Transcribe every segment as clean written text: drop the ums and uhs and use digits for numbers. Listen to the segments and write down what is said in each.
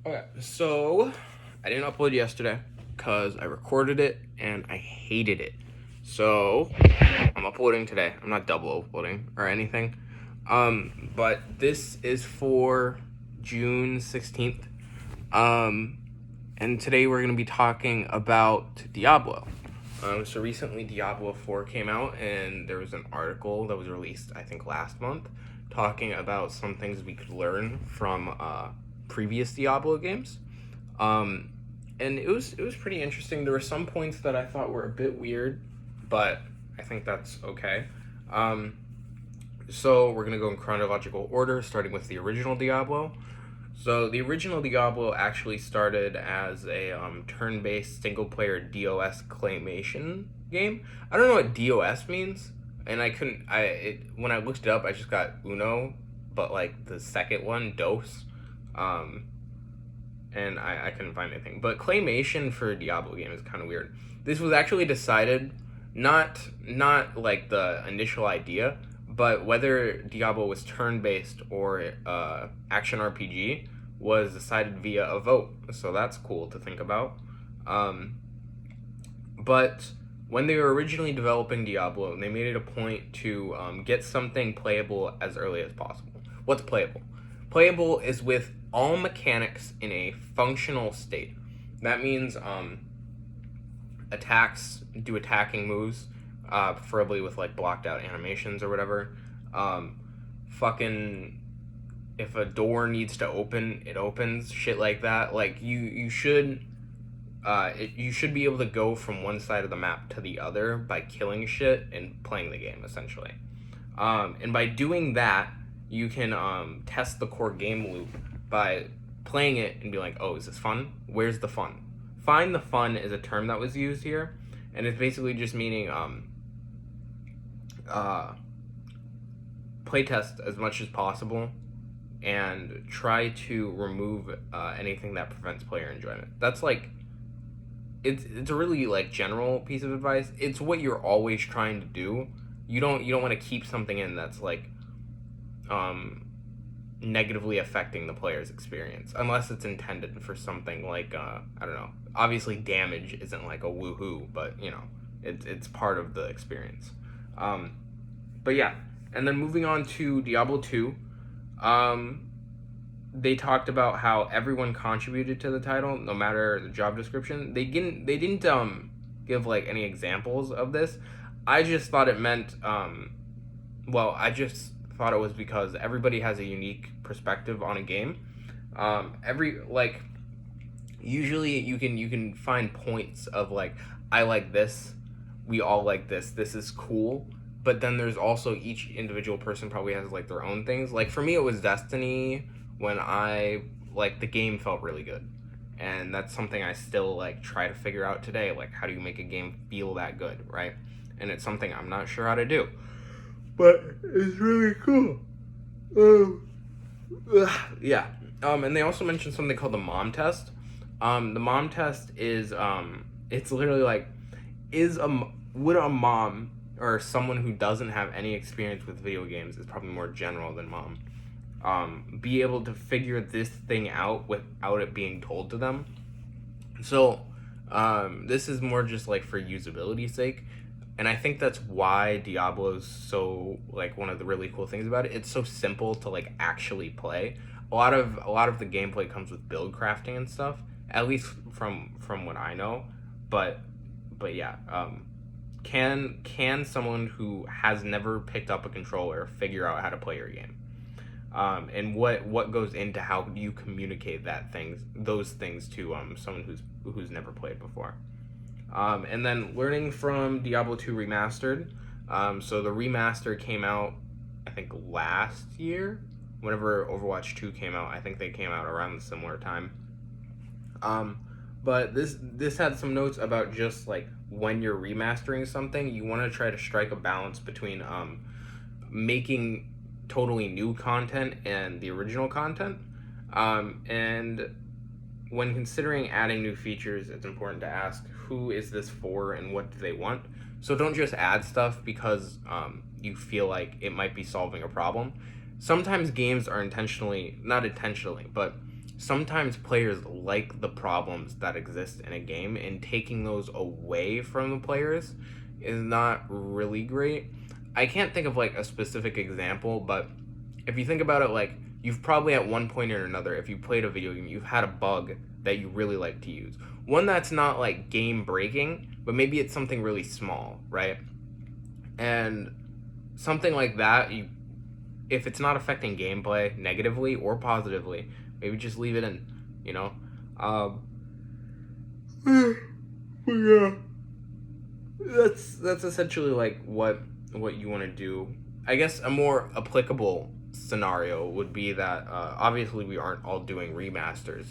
Okay, so I didn't upload yesterday because I recorded it and I hated it. So I'm uploading today. I'm not double uploading or anything. But this is for June 16th. Um, and today we're gonna be talking about Diablo. So recently Diablo 4 came out, and there was an article that was released, I think, last month, talking about some things we could learn from previous Diablo games. Um, and it was pretty interesting. There were some points that I thought were a bit weird, but I think that's okay. Um, so we're gonna go in chronological order, starting with the original Diablo. So the original Diablo actually started as a turn-based single-player DOS claymation game. I don't know what DOS means, and I couldn't. When I looked it up, I just got Uno, but like the second one, DOS, um, and I couldn't find anything. But claymation for a Diablo game is kind of weird. This was actually decided not like the initial idea, but whether Diablo was turn-based or action RPG was decided via a vote. So that's cool to think about. Um, but when they were originally developing Diablo, they made it a point to get something playable as early as possible. What's playable? Playable is with all mechanics in a functional state. That means attacks do attacking moves, preferably with like blocked out animations or whatever. Um, fucking if a door needs to open, it opens. Shit like that. Like you should. You should be able to go from one side of the map to the other by killing shit and playing the game, essentially. And by doing that, you can test the core game loop by playing it and be like, oh, is this fun? Where's the fun? Find the fun is a term that was used here, and it's basically just meaning playtest as much as possible and try to remove anything that prevents player enjoyment. That's like it's a really like general piece of advice. It's what you're always trying to do. You don't want to keep something in that's like um negatively affecting the player's experience unless it's intended for something like I don't know. Obviously damage isn't like a woohoo, but you know, it's part of the experience. Um but yeah, and then moving on to Diablo 2, um they talked about how everyone contributed to the title, no matter the job description. They didn't give like any examples of this. I just thought it meant I just thought it was because everybody has a unique perspective on a game. Every like usually you can find points of like, I like this, we all like this, this is cool. But then there's also each individual person probably has like their own things. Like for me it was Destiny. When I like, the game felt really good, and that's something I still like try to figure out today. Like, how do you make a game feel that good, right? And it's something I'm not sure how to do, but it's really cool. um, yeah. And they also mentioned something called the mom test. The mom test is it's literally like, would a mom or someone who doesn't have any experience with video games, is probably more general than mom, be able to figure this thing out without it being told to them. So this is more just like for usability's sake, and I think that's why Diablo's so like one of the really cool things about it. It's so simple to like actually play. A lot of the gameplay comes with build crafting and stuff, at least from what I know. But yeah, can someone who has never picked up a controller figure out how to play your game? And what goes into how you communicate those things to someone who's never played before. And then learning from Diablo 2 Remastered. So the remaster came out, I think, last year. Whenever Overwatch 2 came out, I think they came out around the similar time. Um, but this had some notes about just like, when you're remastering something, you want to try to strike a balance between making totally new content and the original content. And when considering adding new features, it's important to ask, who is this for and what do they want? So don't just add stuff because you feel like it might be solving a problem. Sometimes games are intentionally, not intentionally, but sometimes players like the problems that exist in a game, and taking those away from the players is not really great. I can't think of like a specific example, but if you think about it, like you've probably at one point or another, if you played a video game, you've had a bug that you really like to use. One that's not like game breaking, but maybe it's something really small, right? And something like that, you if it's not affecting gameplay negatively or positively, maybe just leave it in, you know. Um, yeah, that's essentially like what you want to do. I guess a more applicable scenario would be that obviously we aren't all doing remasters.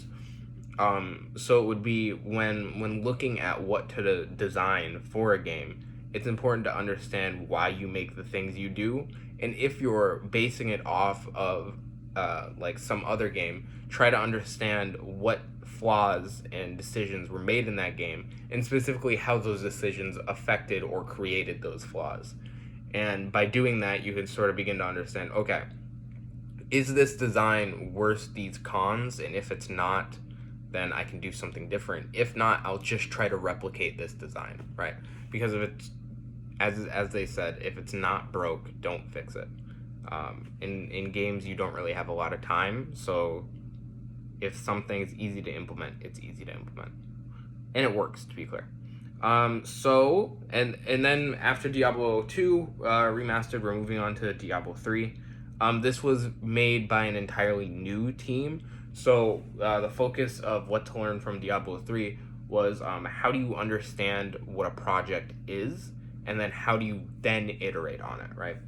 So it would be when looking at what to design for a game, it's important to understand why you make the things you do, and if you're basing it off of like some other game, try to understand what flaws and decisions were made in that game, and specifically how those decisions affected or created those flaws. And by doing that, you can sort of begin to understand, okay, is this design worth these cons? And if it's not, then I can do something different. If not, I'll just try to replicate this design, right? Because if it's, as they said, if it's not broke, don't fix it. In games, you don't really have a lot of time, so if something's easy to implement, it's easy to implement, and it works, to be clear. So and then after Diablo 2 remastered, we're moving on to Diablo 3. This was made by an entirely new team. So the focus of what to learn from Diablo 3 was how do you understand what a project is, and then how do you then iterate on it, right?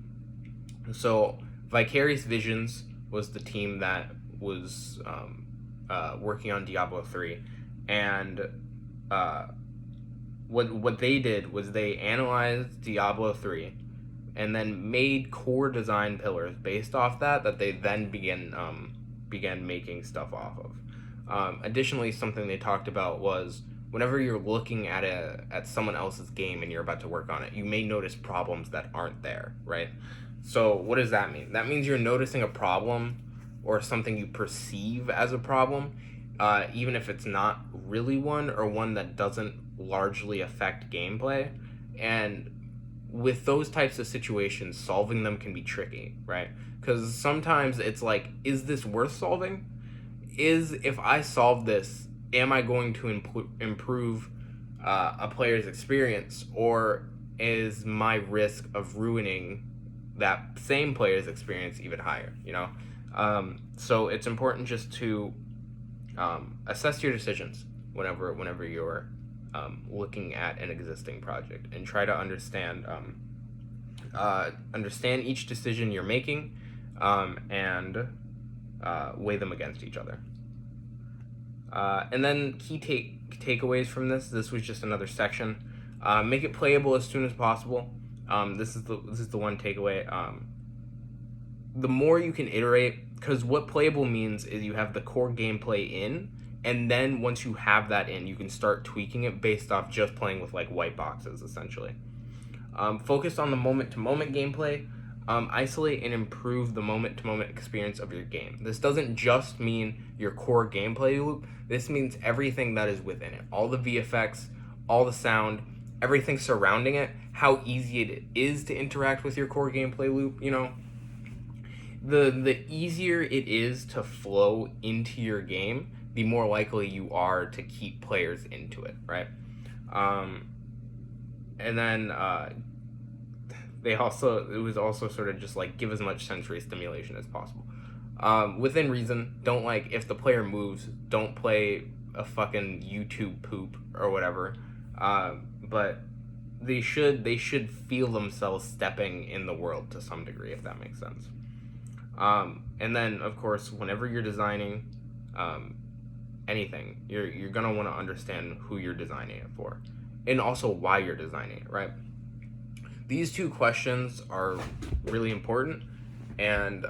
So Vicarious Visions was the team that was working on Diablo 3, and what they did was they analyzed Diablo 3 and then made core design pillars based off that they then began making stuff off of. Additionally, something they talked about was whenever you're looking at someone else's game and you're about to work on it, you may notice problems that aren't there, right? So what does that mean? That means you're noticing a problem or something you perceive as a problem, even if it's not really one, or one that doesn't largely affect gameplay. And with those types of situations, solving them can be tricky, right? Because sometimes it's like, is this worth solving? If I solve this, am I going to improve a player's experience, or is my risk of ruining that same player's experience even higher, you know? So it's important just to assess your decisions whenever you're looking at an existing project, and try to understand each decision you're making, and weigh them against each other. And then key takeaways from this was just another section. Make it playable as soon as possible. This is the one takeaway. The more you can iterate, because what playable means is you have the core gameplay in, and then once you have that in, you can start tweaking it based off just playing with like white boxes, essentially. Focus on the moment-to-moment gameplay. Isolate and improve the moment-to-moment experience of your game. This doesn't just mean your core gameplay loop. This means everything that is within it. All the VFX, all the sound, everything surrounding it, how easy it is to interact with your core gameplay loop, you know. The easier it is to flow into your game, the more likely you are to keep players into it, right? And then it was also sort of just like give as much sensory stimulation as possible. Within reason, don't like, if the player moves, don't play a fucking YouTube poop or whatever. But they should feel themselves stepping in the world to some degree, if that makes sense. And then of course, whenever you're designing anything, you're gonna want to understand who you're designing it for, and also why you're designing it, right? These two questions are really important, and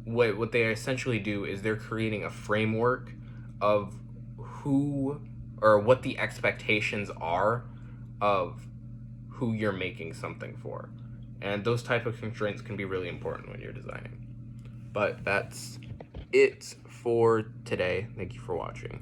what they essentially do is they're creating a framework of who or what the expectations are of who you're making something for, and those type of constraints can be really important when you're designing. But that's it for today. Thank you for watching.